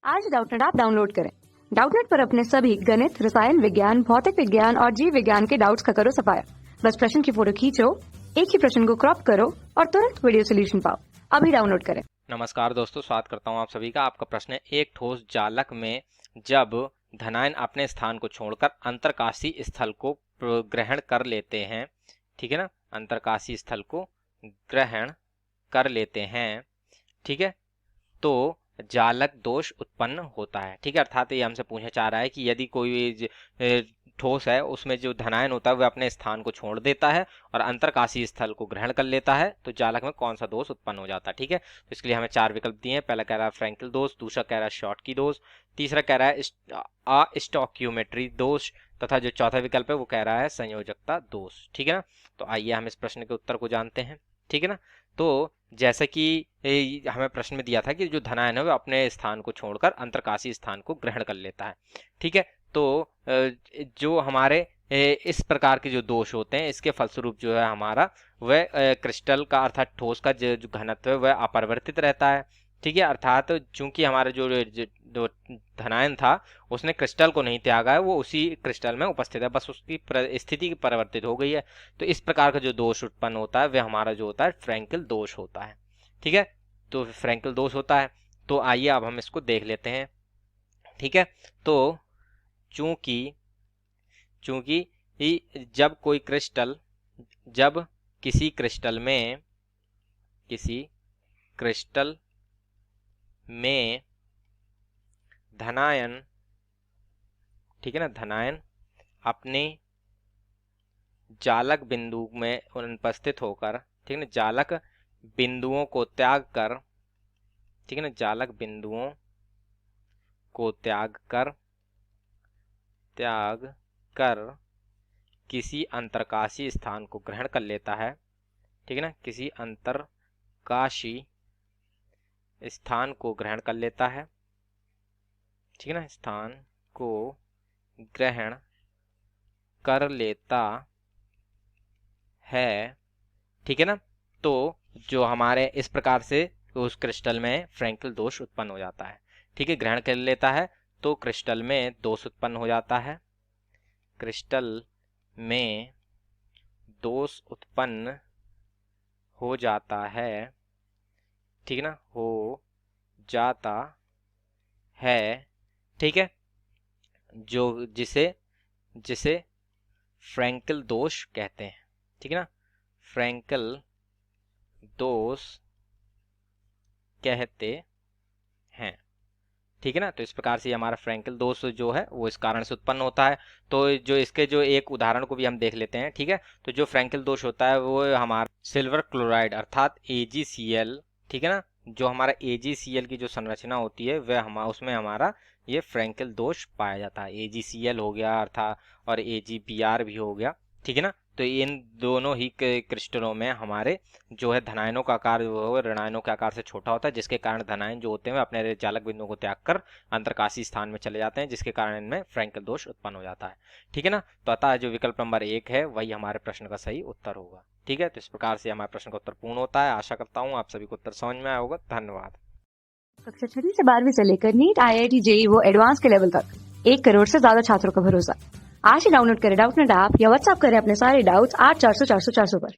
आज Doubtnut app download करें। Doubtnut पर अपने सभी गणित, रसायन विज्ञान, भौतिक विज्ञान और जीव विज्ञान के डाउट्स का करो सफाया। बस प्रश्न की फोटो खींचो, एक ही प्रश्न को क्रॉप करो और तुरंत वीडियो सोल्यूशन पाओ। अभी डाउनलोड करें। नमस्कार दोस्तों, स्वागत करता हूं आप सभी का। आपका प्रश्न है, एक ठोस जालक में जब धनायन अपने स्थान को छोड़कर अंतरकाशी स्थल को ग्रहण कर लेते हैं, ठीक है ना, अंतरकाशी स्थल को ग्रहण कर लेते हैं, ठीक है, तो जालक दोष उत्पन्न होता है। ठीक है, अर्थात ये हमसे पूछना चाह रहा है कि यदि कोई ठोस है उसमें जो धनायन होता है वह अपने स्थान को छोड़ देता है और अंतरकाशी स्थल को ग्रहण कर लेता है तो जालक में कौन सा दोष उत्पन्न हो जाता है। ठीक है, तो इसके लिए हमें चार विकल्प दिए हैं। पहला कह रहा है फ्रैंकल दोष, दूसरा कह रहा है शॉर्टकी दोष, तीसरा कह रहा है अस्टोक्योमेट्री दोष तथा जो चौथा विकल्प है वो कह रहा है संयोजकता दोष। ठीक है ना, तो आइए हम इस प्रश्न के उत्तर को जानते हैं। ठीक है ना, तो जैसे कि हमें प्रश्न में दिया था कि जो धनायन है वह अपने स्थान को छोड़कर अंतरकाशी स्थान को ग्रहण कर लेता है। ठीक है, तो जो हमारे इस प्रकार के जो दोष होते हैं इसके फलस्वरूप जो है हमारा वह क्रिस्टल का अर्थात ठोस का जो घनत्व है वह अपरिवर्तित रहता है। ठीक है, अर्थात चूंकि हमारा जो धनायन था उसने क्रिस्टल को नहीं त्यागा है, वो उसी क्रिस्टल में उपस्थित है, बस उसकी स्थिति परिवर्तित हो गई है। तो इस प्रकार का जो दोष उत्पन्न होता है वह हमारा जो होता है फ्रैंकल दोष होता है। ठीक है, तो फ्रैंकल दोष होता है। तो आइए अब हम इसको देख लेते हैं। ठीक है, तो चूंकि जब कोई क्रिस्टल, जब किसी क्रिस्टल में धनायन, ठीक है ना, धनायन अपने जालक बिंदु में उपस्थित होकर, ठीक है ना, जालक बिंदुओं को त्याग कर, ठीक है ना, जालक बिंदुओं को त्याग कर किसी अंतरकाशी स्थान को ग्रहण कर लेता है। ठीक है ना, किसी अंतरकाशी स्थान को ग्रहण कर लेता है। ठीक है ना, स्थान को ग्रहण कर लेता है। ठीक है ना, तो जो हमारे इस प्रकार से उस क्रिस्टल में फ्रैंकल दोष उत्पन्न हो जाता है। ठीक है, ग्रहण कर लेता है तो क्रिस्टल में दोष उत्पन्न हो जाता है, क्रिस्टल में दोष उत्पन्न हो जाता है। ठीक है ना, हो जाता है। ठीक है, जो जिसे फ्रैंकल दोष कहते हैं। ठीक है ना, फ्रैंकल दोष कहते हैं। ठीक है ना, तो इस प्रकार से हमारा फ्रैंकल दोष जो है वो इस कारण से उत्पन्न होता है। तो जो इसके जो एक उदाहरण को भी हम देख लेते हैं। ठीक है, तो जो फ्रैंकल दोष होता है वो हमारा सिल्वर क्लोराइड अर्थात AgCl, ठीक है ना, जो हमारा AgCl की जो संरचना होती है वह उसमें हमारा ये फ्रैंकल दोष पाया जाता है। AgCl हो गया अर्थात और AgBr भी हो गया। ठीक है ना, तो इन दोनों ही क्रिस्टलों में हमारे जो है धनायनों का आकार वो ऋणायनों के आकार से छोटा होता है, जिसके कारण धनायन जो होते हैं वे अपने जालक बिंदुओं को त्याग कर अंतरकाशी स्थान में चले जाते हैं, जिसके कारण इनमें फ्रैंकल दोष उत्पन्न हो जाता है। ठीक है ना, तो अतः जो विकल्प नंबर 1 है वही हमारे प्रश्न का सही उत्तर होगा। ठीक है, तो इस प्रकार से हमारे प्रश्न का उत्तर पूर्ण होता है। आशा करता हूँ आप सभी को उत्तर समझ में आया होगा। धन्यवाद। कक्षा 6 से 12वीं से लेकर नीट, IIT, JEE वो एडवांस के लेवल तक 1 करोड़ से ज्यादा छात्रों का भरोसा। आज ही डाउनलोड करें डाउटनेट ऐप या व्हाट्सएप करें अपने सारे डाउट्स 8400 400 400 पर।